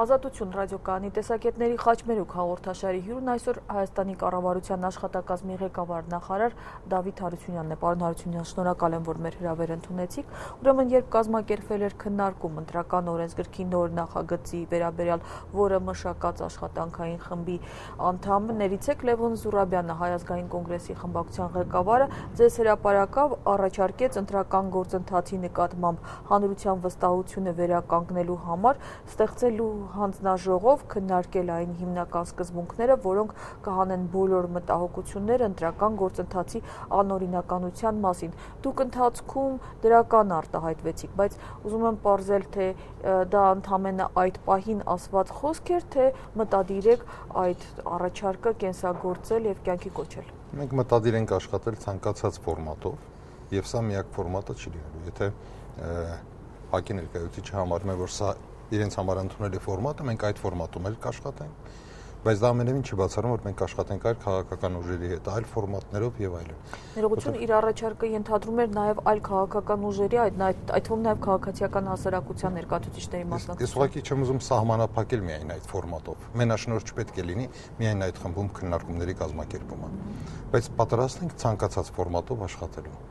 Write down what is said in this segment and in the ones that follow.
Ազատություն ռադիոկայանի տեսակետների խաչմերուկ հաղորդաշարի հյուրն այսօր Հայաստանի կառավարության աշխատակազմի ղեկավար նախարար Դավիթ Հարությունյանն է։ Պարոն Հարությունյան, շնորհակալ եմ, որ մեր հրավերը ընդունեցիք։ Ուրեմն, երբ կազմակերպվել էր քննարկում ընտրական օրենսգրքի նոր նախագծի վերաբերյալ, որը մշակած աշխատանքային խմբի անդամներից է Լևոն Զուրաբյանը, Հայ ազգային կոնգրեսի խմբակցության ղեկավարը, ձեզ հրապարակավ առաջարկեց ընտրական գործընթացի նկատմամբ հանրության վստահությունը վերականգնելու համար ստեղծելու հանձնաժողով քննարկել այն հիմնական սկզբունքները, որոնք կհանեն բոլոր մտահոգությունները ընտրական գործընթացի անօրինականության մասին։ Դուք ընթացքում դրական արտահայտվեցիք, բայց ուզում եմ պարզել, թե դա ընդամենը այդ պահին ասված խոսք էր, թե մտադիր եք այդ առաջարկը կենսագործել եւ կյանքի կոչել։ Մենք մտադիր ենք աշխատել ցանկացած ֆորմատով, եւ սա միակ ֆորմատը չի լինելու։ Եթե ՀԱԿ-ի ներկայացուցիչը համարում է, որ սա իրենց համար ընդունելի ֆորմատը, մենք այդ ֆորմատում էլ կաշխատենք, բայց դա ամենևին չի բացառում, որ մենք կաշխատենք այլ քաղաքական ուժերի հետ, այլ ֆորմատներով եւ այլն։ Ներողություն, իր առաջարկը ենթադրում էր նաեւ այլ քաղաքական ուժերի, այդ թվում նաեւ քաղաքացիական հասարակության ներկայացուցիչների մասնակցություն։ Ես ուղղակի չեմ ուզում սահմանափակել միայն այդ ֆորմատով։ Մենաշնորհ չպետք է լինի միայն այդ խմբում քննարկումների կազմակերպումը, բայց պատրաստ ենք ցանկացած ֆորմատով աշխատելու։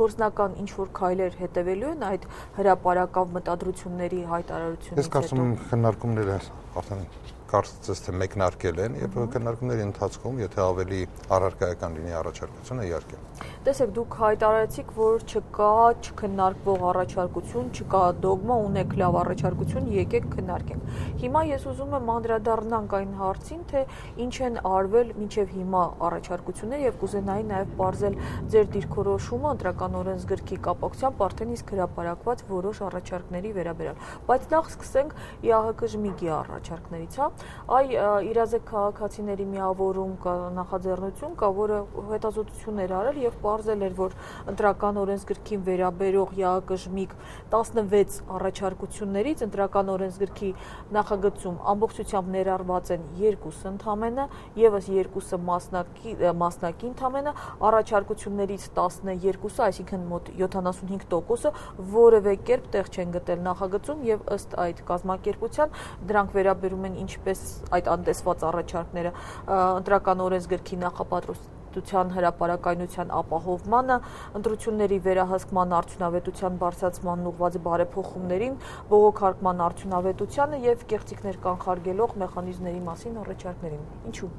Գործնական ինչ-որ քայլեր հետևելու են այդ հրապարակավ մտադրությունների հայտարարությունից հետո։ Ես կարծում եմ քննարկումները արդեն կարծես թե մեկնարկել են եւ քննարկումների ընթացքում, եթե ավելի առարկայական լինի առաջարկությունը, իհարկե։ Տեսեք, դուք հայտարարեցիք, որ չկա չքննարկվող առաջարկություն, չկա դոգմա, ունեք լավ առաջարկություն, եկեք քննարկենք։ Հիմա ես ուզում եմ անդրադառնանք այն հարցին, թե ինչ են արվել մինչև հիմա առաջարկությունները եւ կուզենայի նաեւ բարձել ձեր դիրքորոշումը ընտրական օրենսգրքի կապակցությամբ արդեն իսկ հրապարակված որոշ առաջարկների վերաբերյալ։ Բայց նախ սկսենք ԵԱՀԿ-ԺՄԻԳ-ի առաջարկներից, հա։ Իրազեկ քաղաքացիների միավորում կա նախաձեռնություն կա, որը հետազոտություն էր արել եւ պարզել էր, որ ընտրական օրենսգրքին վերաբերող ԵԱՀԿ-ԺՄԻԳ 16 առաջարկություններից ընտրական օրենսգրքի նախագծում ամբողջությամբ ներառված են 2 ընդամենը, եւս 2-ը մասնակի ընդամենը, առաջարկություններից 12-ը, այսինքն մոտ 75%-ը որևէ կերպ տեղ չեն գտել նախագծում եւ ըստ այդ կազմակերպության դրանք վերաբերում են ինչպես այդ անտեսված առաջարկները ընտրական օրենսգրքի նախապատրաստության հրապարակայնության ապահովմանը, ընտրությունների վերահսկման արդյունավետության բարձրացմանն ուղղված բարեփոխումներին, բողոքարկման արդյունավետությանը եւ կեղծիքներ կանխարգելող մեխանիզմների մասին առաջարկներին։ Ինչու՞։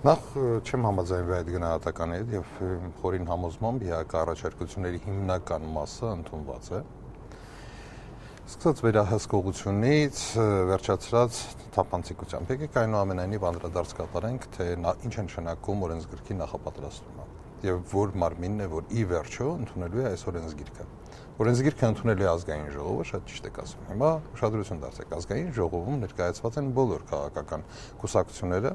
Նախ չեմ համաձայնվի այդ գնահատականի հետ եւ խորին համոզմամբ ՀԱԿ առաջարկությունների հիմնական մասը ընդունված է։ Սկսած վերահսկողությունից վերջացրած թափանցիկությամբ, եկեք այնուամենայնիվ անդրադարձ կատարենք, թե ինչ է նշանակում օրենսգրքի նախապատրաստումը եւ որ մարմինն է, որ ի վերջո ընդունելու է այս օրենսգիրքը։ Օրենսգիրքը ընդունելու է ազգային ժողովը, շատ ճիշտ եք ասում։ Հիմա ուշադրություն դարձեք, ազգային ժողովում ներկայացված են բոլոր քաղաքական կուսակցությունները,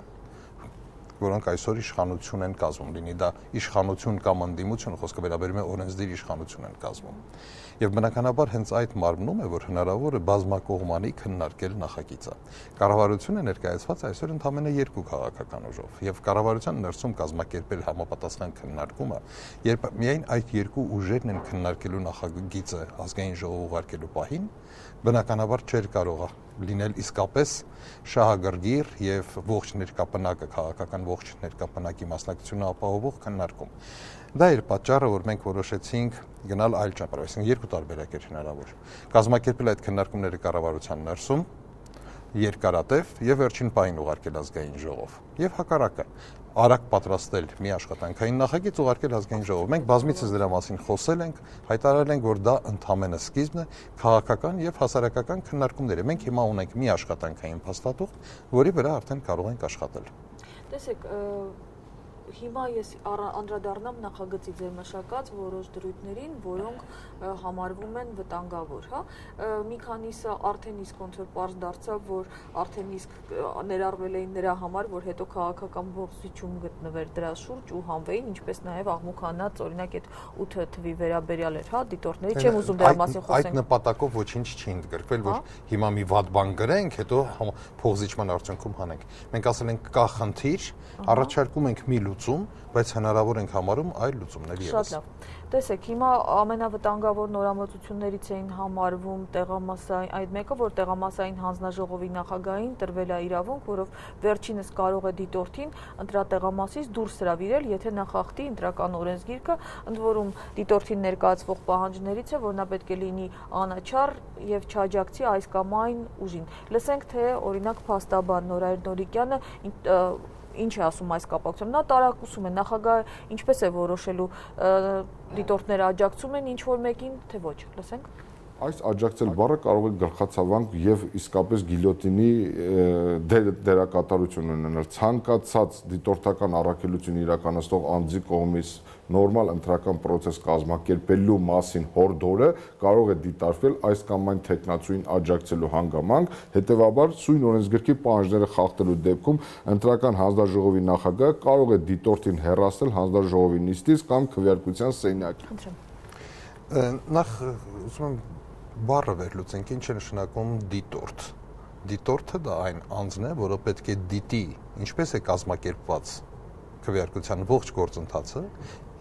որոնք այսօր իշխանություն են կազմում, լինի դա իշխանություն կամ ընդդիմություն, խոսքը վերաբերում է օրենսդիր իշխանություն են կազմում։ Եվ բնականաբար հենց այդ մարմնում է, որ հնարավոր է բազմակողմանի քննարկել նախագիծը։ Կառավարությունը ներկայացված է այսօր ընդամենը 2 քաղաքական ուժով, եւ կառավարության ներսում կազմակերպել համապատասխան քննարկումը, երբ միայն այդ 2 ուժերն են քննարկելու նախագիծը ազգային ժողով ուղարկելու պահին, բնականաբար չէր կարող լինել իսկապես շահագրգիռ եւ ողջ ներկապնակը քաղաքական ողջ ներկապնակի մասնակցությունը ապահովող քննարկում։ Դա էր պատճառը, որ մենք որոշեցինք գնալ այլ ճանապարհով, այսինքն 2 տարբերակ էր հնարավոր։ Կազմակերպել այդ քննարկումները կառավարության ներսում, երկարատև եւ վերջին պահին ուղարկել ազգային ժողով։ Եվ հակառակը, արագ պատրաստել մի աշխատանքային նախագիծ ուղարկել ազգային ժողով։ Մենք բազմիցս դրա մասին խոսել ենք, հայտարարել ենք, որ դա ընդամենը սկիզբն է քաղաքական եւ հասարակական քննարկումների։ Մենք հիմա ունենք մի աշխատանքային փաստաթուղթ, որի վրա արդեն կարող ենք աշխատել։ Տեսեք, հիմա ես անդրադառնամ նախագծի ձեր մշակած որոշ դրույթներին, որոնք համարվում են վտանգավոր, հա։ Մի քանիսը արդեն իսկ ոնց որ պարզ դարձավ, որ արդեն իսկ ներառվել էին նրա համար, որ հետո քաղաքական ողջույն գտնվեր դրա շուրջ ու հանվեին, ինչպես նաև աղմուկանաց, օրինակ այդ 8 թվի վերաբերյալ էր, հա, դիտորդների, չեմ ուզում դրա մասին խոսենք։ Այդ նպատակով ոչինչ չի ընդգրկվել, որ հիմա մի վատ բան գրենք, հետո փոխզիջման արդյունքում հանենք։ Մենք ասել ենք կա խնդիր, առաջարկում ենք մի լուծում, բայց հնարավոր ենք համարում այլ լուծումներ ևս։ Շատ լավ։ Տեսեք, հիմա ամենավտանգավոր նորամուծություններից էին համարվում տեղամասային, այդ մեկը, որ տեղամասային հանձնաժողովի նախագահին տրվել է իրավունք, որով վերջինս կարող է դիտորդին ընտրատեղամասից դուրս հրավիրել, եթե նա խախտի ընտրական օրենսգիրքը, ընդ որում դիտորդին ներկայացվող պահանջներից է, որ նա պետք է լինի անաչառ եւ չաջակցի այս կամ այն ուժին։ Լսենք, թե օրինակ փաստաբան Նորայր Նորիկյանը ինչ է ասում այս կապակցությամբ։ Նա տարակուսում է, նախագահը ինչպես է որոշելու, դիտորդները աջակցում են ինչ-որ մեկին, թե ոչ։ Լսենք։ Այս աջակցել բառը կարող է գլխացավանք եւ իսկապես գիլյոտինի դերակատարություն ունենալ ցանկացած դիտորդական առաքելություն իրականացնող անձի կողմից նորմալ ընտրական process կազմակերպելու մասին հորդորը կարող է դիտարկվել այս կամ այն տեխնացուին աջակցելու հանգամանք, հետեւաբար սույն օրենսգրքի պահանջները խախտելու դեպքում ընտրական հանձնաժողովի նախագահը կարող է դիտորդին հեռացնել հանձնաժողովի նիստից կամ քվեարկության սենյակից։ Նախ ուզում եմ բառը վերլուծենք, ինչ է նշանակում դիտորդ։ Դիտորդը դա այն անձն է, որը պետք է դիտի ինչպես է կազմակերպված քվեարկության ողջ գործընթացը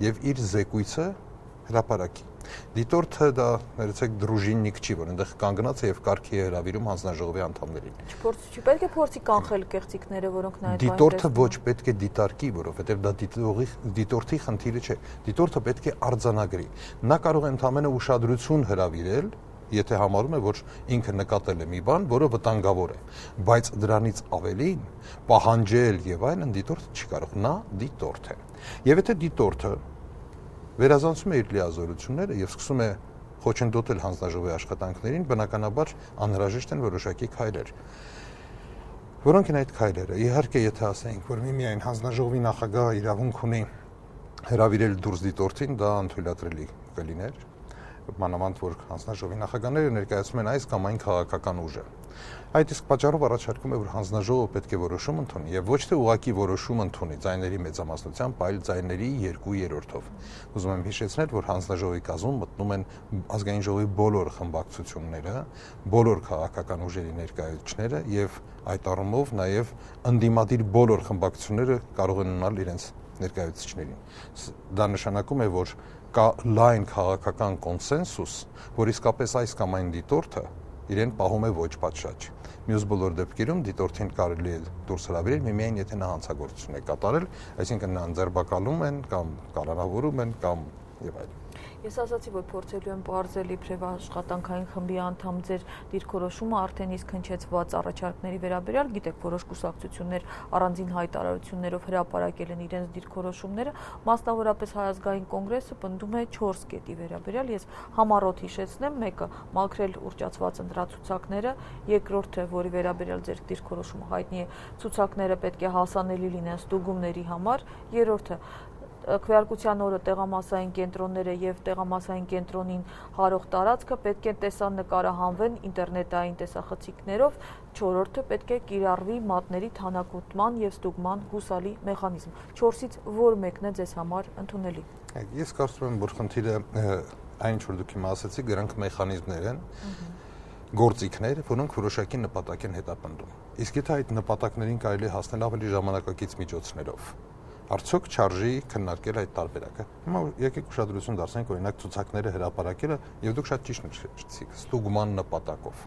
եւ իր զեկույցը հրապարակի։ Դիտորդը դա ներեցեք դրուժիննիկ չի, որ այնտեղ կանգնած է եւ կարգի է հրավիրում հանձնաժողովի անդամներին։ Չպետք է փորձի կանխել կեղծիքները, որոնք նա այդ դիտորդը ոչ պետք է դիտարկի, որովհետեւ դա դիտորդի խնդիրը չէ։ Դիտորդը պետք է արձանագրի։ Նա կարող է ընդհանրապես ուշադրություն հրավիրել, եթե համարում է, որ ինքը նկատել է մի բան, որը վտանգավոր է, բայց դրանից ավելին պահանջել եւ այլն դիտորդը չի կարող, նա դիտորդ է։ Եվ եթե դիտորդը վերազանցում է իր լիազորությունները եւ սկսում է խոչընդոտել հանձնաժողովի աշխատանքներին, բնականաբար անհրաժեշտ են որոշակի քայլեր։ Որոնք են այդ քայլերը։ Իհարկե, եթե ասենք, որ միայն հանձնաժողովի նախագահը իրավունք ունի հրավիրել դուրս դիտորդին, դա անթույլատրելի կլիներ։ Մանավանդ որ հանձնաժողովի նախագահները ներկայացնում են այս կամ այն քաղաքական ուժը։ Այդ իսկ պատճառով առաջարկում է, որ հանձնաժողովը պետք է որոշում ընդունի եւ ոչ թե ուղղակի որոշում ընդունի ձայների մեծամասնությամբ, այլ ձայների 2/3-ով։ Ուզում եմ հիշեցնել, որ հանձնաժողովի կազմում մտնում են ազգային ժողովի բոլոր խմբակցությունները, բոլոր քաղաքական ուժերի ներկայացուցիչները եւ այդ առումով նաեւ ընդդիմադիր բոլոր խմբակցությունները կարող են ունենալ իրենց ներկայացուցիչներին։ Դա նշանակում է, որ կա լայն քաղաքական կոնսենսուս, որ իսկապես այս կամ այն դիտորդը իրեն պահում է ոչ պատշաճ։ Մյուս բոլոր դեպքերում դիտորդին կարելի է դուրս հրավիրել միայն եթե նա հանցագործություն է կատարել, այսինքն նրան ձերբակալում են կամ կալանավորում են կամ եւ այլն։ Ես ասացի, որ փորձելու եմ բարձել իբրև աշխատանքային խմբի անդամ ձեր դիրքորոշումը արդեն իսկ հնչեցված առաջարկների վերաբերյալ, գիտեք, որոշ կուսակցություններ առանձին հայտարարություններով հրապարակել են իրենց դիրքորոշումները, մասնավորապես Հայազգային կոնգրեսը պնդում է 4 կետի վերաբերյալ, ես համառոտ հիշեցնեմ, մեկը մաքրել ուռճացված ընտրացուցակները, երկրորդը, որի վերաբերյալ ձեր դիրքորոշումը հայտնի է, ցուցակները պետք է հասանելի լինեն ստուգումների համար, երրորդը քվեարկության օրը տեղամասային կենտրոնները եւ տեղամասային կենտրոնին հարող տարածքը պետք է տեսանկարահանվեն ինտերնետային տեսախցիկներով, չորրորդը պետք է կիրառվի մատների թանակոտման եւ ստուգման հուսալի մեխանիզմ։ 4-ից որ մեկն է ձեզ համար ընդունելի։ Ես կարծում եմ, որ խնդիրը այն ինչ որ դուք հիմա ասացիք, դրանք մեխանիզմներ են, գործիքներ, որոնք որոշակի նպատակ են հետապնդում։ Իսկ եթե այդ նպատակներին կարելի է հասնել ավելի ժամանակակից միջոցներով, արդյոք չարժի քննարկել այդ տարբերակը։ Հիմա եկեք ուշադրություն դարձնենք օրինակ ցուցակները հրապարակելը եւ դուք շատ ճիշտ նշեցիք ստուգման նպատակով։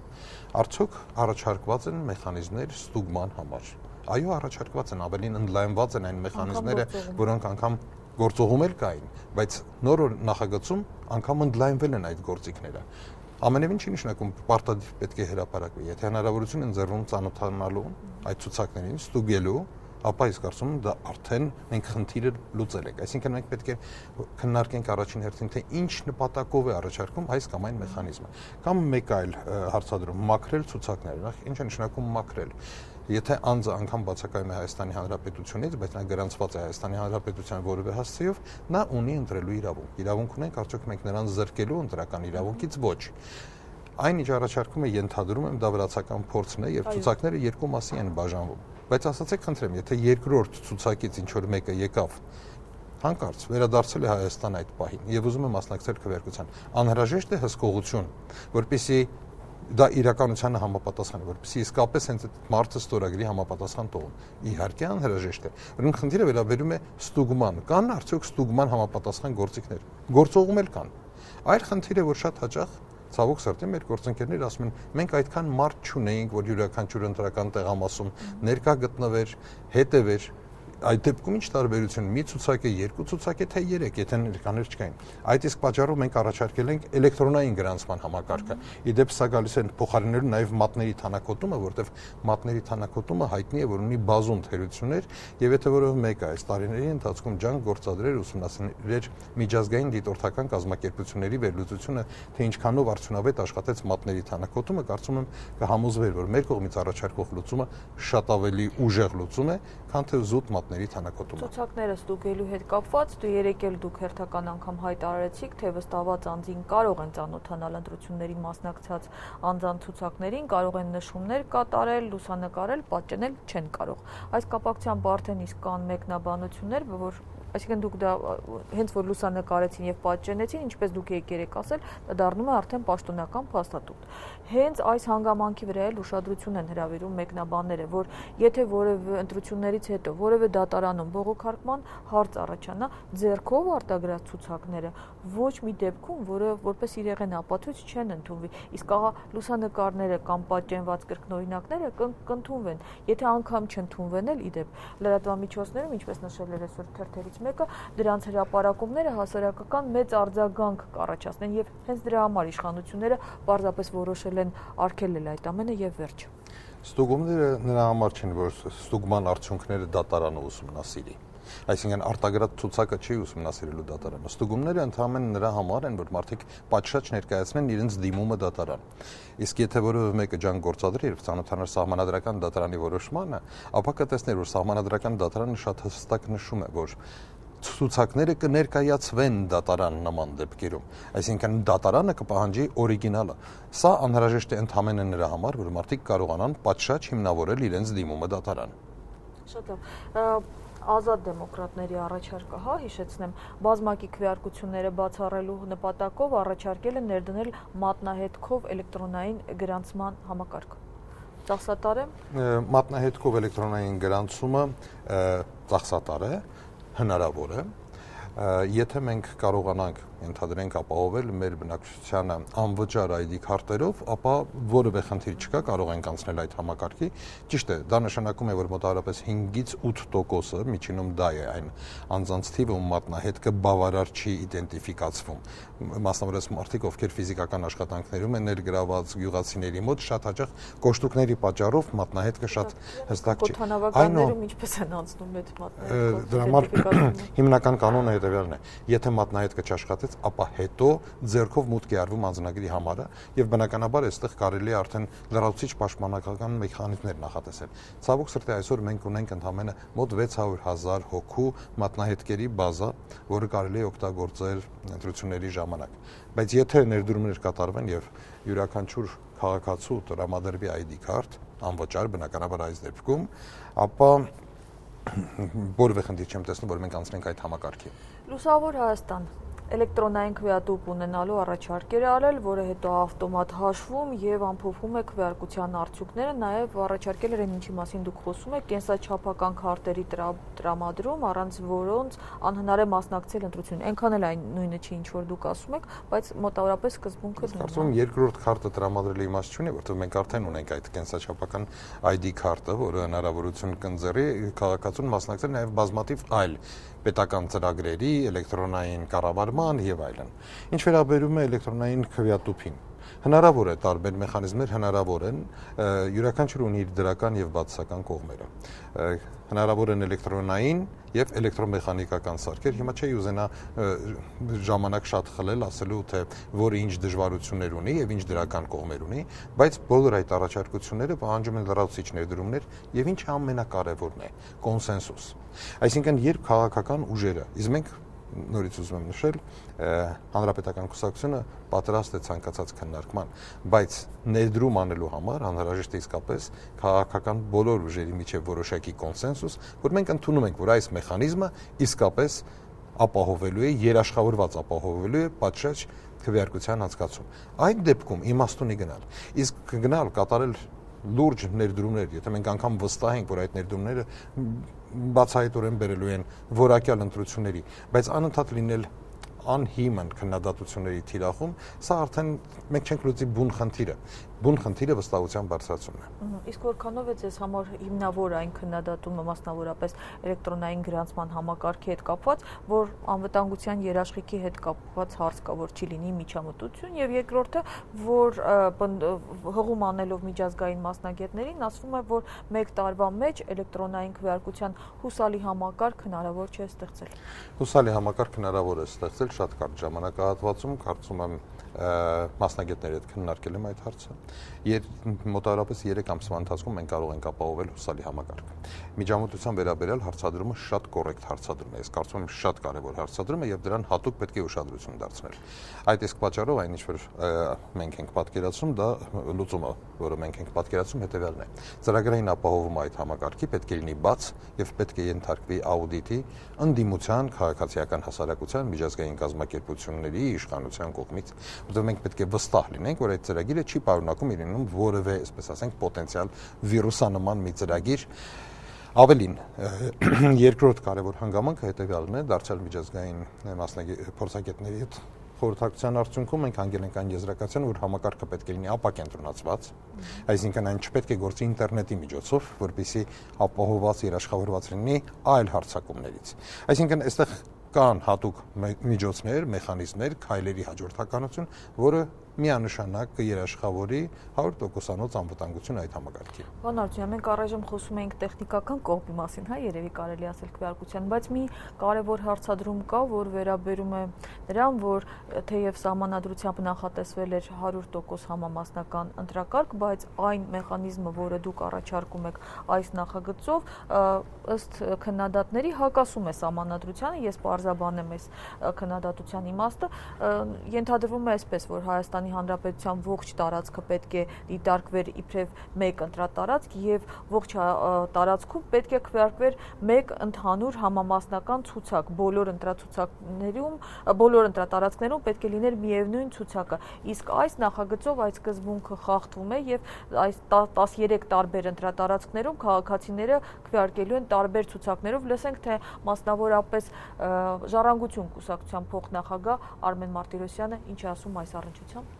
Արդյոք առաջարկված են մեխանիզմներ ստուգման համար։ Այո, առաջարկված են, ավելին ընդլայնված են այն մեխանիզմները, որոնք անգամ գործողում էլ կային, բայց նոր նախագծում անգամ ընդլայնվել են այդ գործիքները։ Ամենևին չի նշանակում պարտադիր պետք է հրապարակվի, եթե հնարավորություն են ձեռնում ծանոթանալու այդ ցուցակներին, ստուգելու, ապա ես կարծում եմ դա արդեն մենք խնդիրը լուծել ենք։ Այսինքն մենք պետք է քննարկենք առաջին հերթին, թե ինչ նպատակով է առաջարկում այս կամ այն մեխանիզմը։ Կամ մեկ այլ հարցադրում՝ մաքրել ցուցակները։ Նախ ինչ է նշանակում մաքրել։ Եթե անձը անգամ բացակայում է Հայաստանի Հանրապետությունից, բայց նա գրանցված է Հայաստանի Հանրապետության որևէ հասցեով, նա ունի ընտրելու իրավունք։ Իրավունք ունենք, արդյոք մենք նրան զրկելու ընտրական իրավունքից ոչ։ Այն ինչ առաջարկում է ենթադրում եմ, դա վրացական փորձն է եւ ցուցակները երկու մասի են բաժանվում։ Բայց ասացեք, խնդրեմ, եթե երկրորդ ցուցակից ինչ որ մեկը եկավ, հանկարծ վերադարձել է Հայաստան այդ պահին եւ ուզում է մասնակցել քվեարկության, անհրաժեշտ է հսկողություն, որպեսզի դա իրականությանը համապատասխան է, որպեսզի իսկապես հենց այդ մարդը ստորագրի համապատասխան տողն։ Իհարկե անհրաժեշտ է։ Ուրեմն խնդիրը վերաբերում է ստուգման, կան արդյոք ստուգման համապատասխան գործիքներ։ Գործողում էլ կան։ Այլ խնդիրը, որ շատ հաճախ ցավոք սրտի մեր գործընկերները ասում են, մենք այդքան մարդ չունեինք, որ յուրաքանչյուր ընտրական տեղամասում ներկա գտնվեր, հետևեր։ Այդ դեպքում ինչ տարբերություն, մի ցուցակ է, երկու ցուցակ է, թե 3, եթե ներկաներ չկային։ Այդ իսկ պատճառով մենք առաջարկել ենք էլեկտրոնային գրանցման համակարգը։ Իդեպ սա գալիս է փոխարինելու նաև մատների թանաքոտումը, որտեղ մատների թանաքոտումը հայտնի է, որ ունի բազում թերություններ, եւ եթե որևէ մեկը այս տարիների ընթացքում ջանք գործադրեր ուսումնասիրեր միջազգային դիտորդական կազմակերպությունների վերլուծությունը, թե ինչքանով արդյունավետ աշխատեց մատների թանաքոտումը, կարծում եմ կհամոզվեր, որ մեր կողմից առաջարկող լուծումը շատ ավելի ուժեղ լուծում է, քան թե զուտ մատների թանաքոտումը։ Ցուցակները ստուգելու հետ կապված երեք էլ դուք հերթական անգամ հայտարարեցիք, թե վստահված անձին կարող են ծանոթանալ ընտրությունների մասնակցած անձանց ցուցակներին, կարող են նշումներ կատարել, լուսանկարել, պատճենել չեն կարող։ Այս կապակցությամբ արդեն իսկ կան մեկնաբանություններ, որ այսինքն դուք դա հենց որ լուսանկարեցին եւ պատճենեցին, ինչպես դուք եկեք ասել, դա դառնում է արդեն պաշտոնական փաստաթուղթ։ Հենց այս հանգամանքի վրա էլ ուշադրություն են հրավիրում մեկնաբանները, որ եթե որևէ ընտրություններից հետո որևէ դատարանում բողոքարկման հարց առաջանա, ձեռքով արտագրած ցուցակները ոչ մի դեպքում, որը որպես իրեղեն ապացույց չեն ընդունվի, իսկ ահա լուսանկարները կամ պատճենված կրկնօրինակները կընդունվեն։ Եթե անգամ չընդունվեն էլ իդեպ լրատվամիջոցներում, ինչպես նշել էր այսօր թերթերից մեկը, դրանց հրապարակումները հասարակական մեծ արձագանք կառաջացնեն եւ հենց դրա համար իշխանությունները պարզապես որոշել են արգելել այդ ամենը եւ վերջ։ Ստուգումները նրա համար չեն, որ ստուգման արդյունքները դատարանը ուսումնասիրի։ Այսինքն արտագրած ցուցակը չի ուսումնասիրելու դատարանը։ Ստուգումները ընդհանրապես նրա համար են, որ մարդիկ պատշաճ ներկայացնեն իրենց դիմումը դատարան։ Իսկ եթե որևէ մեկը ջանք գործադրի եւ ծանոթանար սահմանադրական դատարանի որոշմանը, ապա կտեսներ, որ սահմանադրական դատարանը շատ հստակ նշում է, որ ցուցակները կներկայացվեն դատարան նման դեպքերում, այսինքն դատարանը կպահանջի օրիգինալը։ Սա անհրաժեշտ է ընդհանրապես նրա համար, որ մարդիկ կարողանան պատշաճ հիմնավորել իրենց դիմումը դատարան։ Շատ լավ։ Ազատ դեմոկրատների առաջարկը, հիշեցնեմ, բազմակի քվեարկությունները բացառելու նպատակով առաջարկել են ներդնել մատնահետքով էլեկտրոնային գրանցման համակարգ։ Ծախսատար է։ Մատնահետքով էլեկտրոնային գրանցումը ծախսատար է, հնարավոր է, եթե մենք կարողանանք ընդհանրենք ապահովել մեր բնակչությանը անվճար ID քարտերով, ապա որևէ խնդիր չկա, կարող ենք անցնել այդ համակարգի։ Ճիշտ է, դա նշանակում է, որ մոտավորապես 5-ից 8% միջինում դա է այն անձանց թիվը, ում մատնահետքը բավարար չի իդենտիֆիկացվում։ Մասնավորապես մարդիկ, ովքեր ֆիզիկական աշխատանքներում են ներգրաված գյուղացիների մոտ, շատ հաճախ կոշտուկների պատճառով մատնահետքը շատ հստակ չի։ Օդանավականներում ինչպես են անցնում այդ մատնահետքով։ Դրա համար հիմնական կանոնը հետևյալն է. եթե մատնահետքը չաշխատեց, ապա հետո ձեռքով մուտք է արվում անձնագրի համարը եւ բնականաբար այստեղ կարելի է արդեն լրացուցիչ պաշտպանական մեխանիզմներ նախատեսել։ Ցավոք սրտի այսօր մենք ունենք ընդհանրապես մոտ 600,000 հոգու մատնահետքերի բազա, որը կարելի է օգտագործել ընտրությունների ժամանակ։ Բայց եթե ներդրումներ կատարվեն եւ յուրաքանչյուր քաղաքացու տրամադրվի ID քարտ, անվճար բնականաբար այս դեպքում, ապա որևէ խնդիր չեմ տեսնում, որ մենք անցնենք այդ համակարգին։ Լուսավոր Հայաստան էլեկտրոնային քվեատուփ ունենալու առաջարկ էր արել, որը հետո ավտոմատ հաշվում եւ ամփոփում է քվեարկության արդյունքները, նաեւ առաջարկել էր այն ինչի մասին դուք խոսում եք, կենսաչափական քարտերի տրամադրում, առանց որոնց անհնար է մասնակցել ընտրություններին։ Այնքան էլ այն նույնը չի, ինչ որ դուք ասում եք, բայց մոտավորապես սկզբունքը նույնն է։ Կարծում եմ երկրորդ քարտը տրամադրելու իմաստ չունի, որովհետեւ մենք արդեն ունենք այդ կենսաչափական ID քարտը, որը հնարավորություն կընձեռի քաղաքացուն մասնակցել նաեւ բազմաթիվ այլ պետական ծրագրերի, էլեկտրոնային կառավարման եւ այլն։ Ինչ վերաբերում է էլեկտրոնային քվեատուփին, հնարավոր է տարբեր մեխանիզմներ հնարավոր են, յուրաքանչյուր ունի իր դրական եւ բացասական կողմերը։ Հնարավոր են էլեկտրոնային եւ էլեկտրոմեխանիկական սարքեր։ Հիմա չի ուզենա ժամանակ շատ խլել ասելու թե որը ինչ դժվարություններ ունի եւ ինչ դրական կողմեր ունի, բայց բոլոր այդ առաջարկությունները պահանջում են լրացուցիչ ներդրումներ եւ ինչը ամենակարևորն է՝ կոնսենսուս։ Այսինքն երբ քաղաքական ուժերը, իսկ մենք նորից ուզում եմ նշել, հանրապետական կուսակցությունը պատրաստ է ցանկացած քննարկման, բայց ներդրում անելու համար անհրաժեշտ է իսկապես քաղաքական բոլոր ուժերի միջև որոշակի կոնսենսուս, որ մենք ընդունում ենք, որ այս մեխանիզմը իսկապես ապահովելու է, երաշխավորված ապահովելու է պատշաճ քվեարկության անցկացում։ Այդ դեպքում իմաստունի գնալ։ Իսկ գնալ կատարել լուրջ ներդրումներ, եթե մենք անգամ վստահ ենք, որ այդ ներդրումները բացահայտորեն բերելու են որակյալ ընտրությունների, բայց անընդհատ լինել անհիմն քննադատությունների թիրախում, սա արդեն մենք չենք լուծի բուն խնդիրը վստահության բարձրացումն է։ Իսկ որքանով է ձեզ համար հիմնավոր այն քննադատումը, մասնավորապես էլեկտրոնային գրանցման համակարգի հետ կապված, որ անվտանգության երաշխիքի հետ կապված հարց կա, որ չի լինի միջամտություն, եւ երկրորդը, որ հղում անելով միջազգային մասնագետներին ասվում է, որ 1 տարվա մեջ էլեկտրոնային քվեարկության հուսալի համակարգ հնարավոր չէ ստեղծել։ Հուսալի համակարգ հնարավոր է ստեղծել շատ կարճ ժամանակահատվածում, կարծում եմ մասնագետների հետ քննարկել եմ այդ հարցը։ Մոտավորապես 3 ամսվա ընթացքում մենք կարող ենք ապահովել հուսալի համակարգ։ Միջամտության վերաբերյալ հարցադրումը շատ կոռեկտ հարցադրում է։ Ես կարծում եմ շատ կարևոր հարցադրում է եւ դրան հատուկ պետք է ուշադրություն դարձնել։ Այդ իսկ պատճառով այն ինչ որ մենք ենք պատկերացնում, դա լուծումը, որը մենք ենք պատկերացնում, հետեւյալն է։ Ծրագրային ապահովումը այդ համակարգի պետք է լինի բաց եւ պետք է ենթարկվի աուդիտի, ընդդիմության, քաղաքացիական հասարակության, միջազգային կազմակերպությունների, իշխանության կողմից, որտեղ մենք պետք է վստահ լինենք, որ այդ ծրագիրը չի պարունակում իրենում որևէ, այսպես ասենք, պոտենցիալ վիրուսանման մի ծրագիր։ Ավելին, երկրորդ կարևոր հանգամանքը հետեւյալն է, դարձյալ միջազգային փորձագետների հետ խորհրդակցության արդյունքում մենք հանգել ենք այն եզրակացության, որ համակարգը պետք է լինի ապակենտրոնացված, այսինքն այն չպետք է գործի ինտերնետի միջոցով, որպեսզի ապահովված երաշխավորված լինի այլ հարձակումներից։ Այսինքն այստեղ կան հատուկ միջոցներ, մեխանիզմներ, քայլերի հաջորդականություն, որը միանշանակ կերաշխավորի 100%-անոց անվտանգություն այդ համակարգի։ Պարոն Արտյունյան, մենք առայժմ խոսում ենք տեխնիկական կողմի մասին, երևի կարելի ասել քվեարկության, բայց մի կարևոր հարցադրում կա, որ վերաբերում է նրան, որ թեև սահմանադրությամբ նախատեսվել էր 100% համամասնական ընտրակարգ, բայց այն մեխանիզմը, որը դուք առաջարկում եք այս նախագծով, ըստ քննադատների հակասում է սահմանադրությանը, ես պարզաբանեմ այս քննադատության իմաստը, ենթադրվում է այսպես, որ Հայաստանի Հանրապետության ողջ տարածքը պետք է դիտարկվեր իբրև մեկ ընտրատարածք եւ ողջ տարածքում պետք է քվեարկվեր մեկ ընդհանուր համամասնական ցուցակ, բոլոր ընտրատարածքներում պետք է լիներ միևնույն ցուցակը, իսկ այս նախագծով այդ սկզբունքը խախտվում է եւ այս 13 տարբեր ընտրատարածքներում քաղաքացիները քվեարկելու են տարբեր ցուցակներով, լսենք թե մասնավորապես Ժառանգություն կուսակցության փոխնախագահ Արմեն Մարտիրոսյանը ինչ է ասում այս առնչությամբ։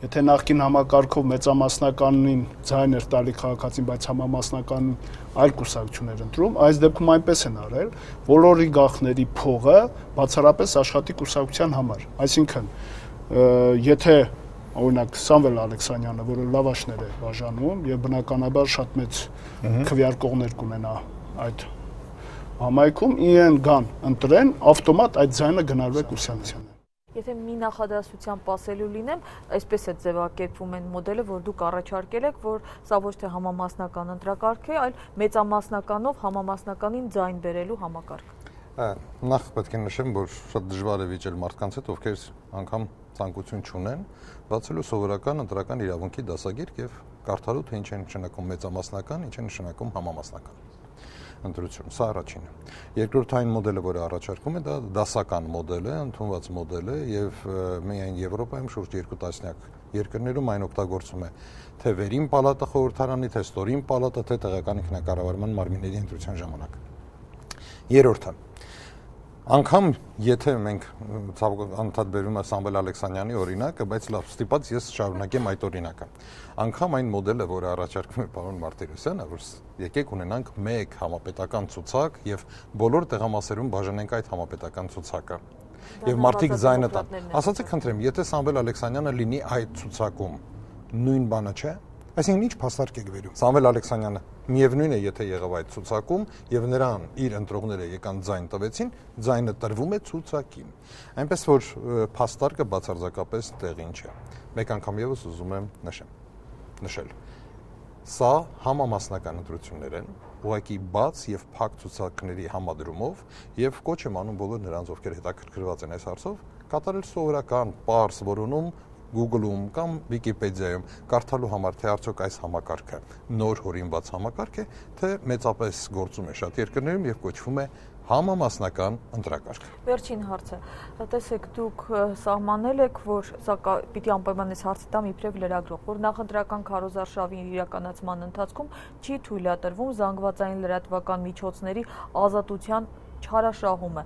Եթե նախկին համակարգով մեծամասնականին ձայն էր տալի քաղաքացին, բայց համամասնականին այլ կուսակցություն էր ընտրում, այս դեպքում այնպես են արել, բոլորի գաղտների փողը բացառապես աշխատի կուսակցության համար։ Այսինքն, եթե օրինակ Սամվել Ալեքսանյանը, որը լավաշներ է բաժանում եւ բնականաբար շատ մեծ քվեարկողներ կունենա այդ համայնքում, իրեն գան ընտրեն, ավտոմատ այդ ձայնը գնալու է կուսակցությանը։ Եթե մի նախադասությամբ ասելու լինեմ, այսպես է ձևակերպվում այն մոդելը, որ դուք առաջարկել եք, որ սա ոչ թե համամասնական ընտրակարգ է, այլ մեծամասնականով համամասնականին ձայն բերելու համակարգ։ Նախ պետք է նշեմ, որ շատ դժվար է վիճել մարդկանց հետ, ովքեր անգամ ցանկություն չունեն, բացելու սովորական ընտրական իրավունքի դասագիր եւ կարդալու, թե ինչ է նշանակում մեծամասնական, ինչ է նշանակում համամասնական ընտրություն, սա առաջինը։ Երկրորդային մոդելը, որը առաջարկում է, դա դասական մոդել է, ընդունված մոդել է եւ միայն Եվրոպայում շուրջ 2 տասնյակ երկրներում այն օգտագործում է թե վերին պալատը խորհրդարանի, թե ստորին պալատը, թե տեղական ինքնակառավարման մարմինների ընտրության ժամանակ։ Երրորդը, անգամ եթե մենք անդադ բերում ենք Սամվել Ալեքսանյանի օրինակը, բայց լավ, ստիպած ես շարունակեմ այդ օրինակը։ Անգամ այն մոդելը, որը առաջարկում է պարոն Մարտիրոսյանը, որ եկեք ունենանք մեկ համապետական ցուցակ եւ բոլոր տեղամասերում բաժանենք այդ համապետական ցուցակը։ Եվ մարդիկ ձայնը տան։ Ասացեք, խնդրեմ, եթե Սամվել Ալեքսանյանը լինի այդ ցուցակում, նույն բանը չէ։ Այսինքն ինչ փաստարկ եք վերում։ Սամվել Ալեքսանյանը միևնույն է, եթե եղավ այդ ցուցակում եւ նրան իր ընտրողները եկան ձայն տվեցին, ձայնը տրվում է ցուցակին։ Այնպես որ փաստարկը բացարձակապես տեղին չէ։ Մեկ անգամ եւս ուզում եմ նշել։ Սա համամասնական ընտրություններ են, ուղղակի բաց եւ փակ ցուցակների համադրումով եւ կոչ եմ անում բոլոր նրանց, ովքեր հետաքրքրված են այս հարցով, կատարել սովորական պարզ որոնում Google-ում կամ Wikipedia-ում կարդալու համար, թե արդյոք այս համակարգը նոր հորինված համակարգ է, թե մեծապես գործում է շատ երկրներում եւ կոչվում է համամասնական ընտրակարգ։ Վերջին հարցը։ Տեսեք, դուք սահմանել եք, որ պիտի անպայման այս հարցը տամ իբրև լրագրող, որ նախընտրական քարոզարշավի իրականացման ընթացքում չի թույլատրվում զանգվածային լրատվական միջոցների ազատության չարաշահումը։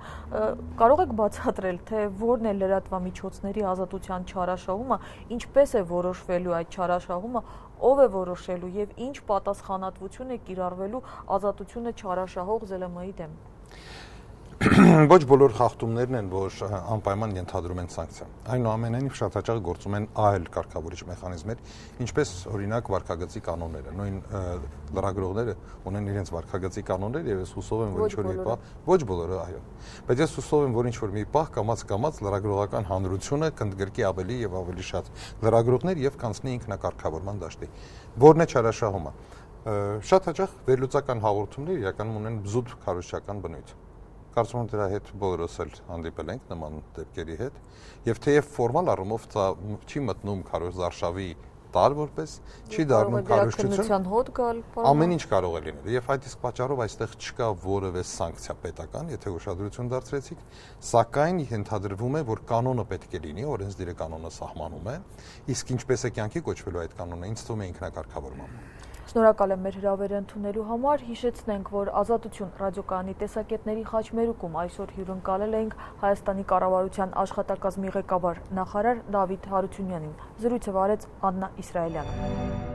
Կարող եք բացատրել, թե որն է լրատվամիջոցների ազատության չարաշահումը, ինչպես է որոշվելու այդ չարաշահումը, ով է որոշելու եւ ինչ պատասխանատվություն է կիրառվելու ազատությունը չարաշահող ԶԼՄ-ի դեմ։ Ոչ բոլոր խախտումներն են, որ անպայման ենթադրում են սանկցիա։ Այնուամենայնիվ շատ հաճախ գործում են այլ կարգավորիչ մեխանիզմներ, ինչպես օրինակ վարքագծի կանոնները։ Նույն լրագրողները ունեն իրենց վարքագծի կանոններ եւ ես հուսով եմ, որ ինչ-որ մի պահ, ոչ բոլորը, այո։ Բայց ես հուսով եմ, որ ինչ-որ մի պահ կամաց լրագրողական հանրությունը կընդգրկի ավելի եւ ավելի շատ լրագրողներ եւ կանցնի ինքնակարգավորման դաշտի։ Որն է չարաշահումը։ Շատ հաճախ վերլուծական հաղորդումներ իրականում ունեն զուտ քարոզչական բնույթ։ Կարծում եմ դրա հետ բոլորս էլ հանդիպել ենք նման դեպքերի հետ եւ թեև ֆորմալ առումով դա չի մտնում քարոզարշավի տալ որպես չի դառնում քարոզչություն ամեն ինչ կարող է լինել եւ այդ իսկ պատճառով այստեղ չկա որևէ սանկցիա պետական եթե ուշադրություն դարձրեցիք սակայն ենթադրվում է որ կանոնը պետք է լինի օրենսդիրը կանոնը սահմանում է իսկ ինչպես է կյանքի կոչվելու այդ կանոնը ինձ թվում է ինքնակարգավորման Շնորհակալ եմ մեր հրավերը ընդունելու համար։ Հիշեցնենք, որ Ազատություն ռադիոկայանի տեսակետների խաչմերուկում այսօր հյուրընկալել էինք Հայաստանի կառավարության աշխատակազմի ղեկավար նախարար Դավիթ Հարությունյանին։ Զրույցը վարեց Աննա Իսրայելյանը։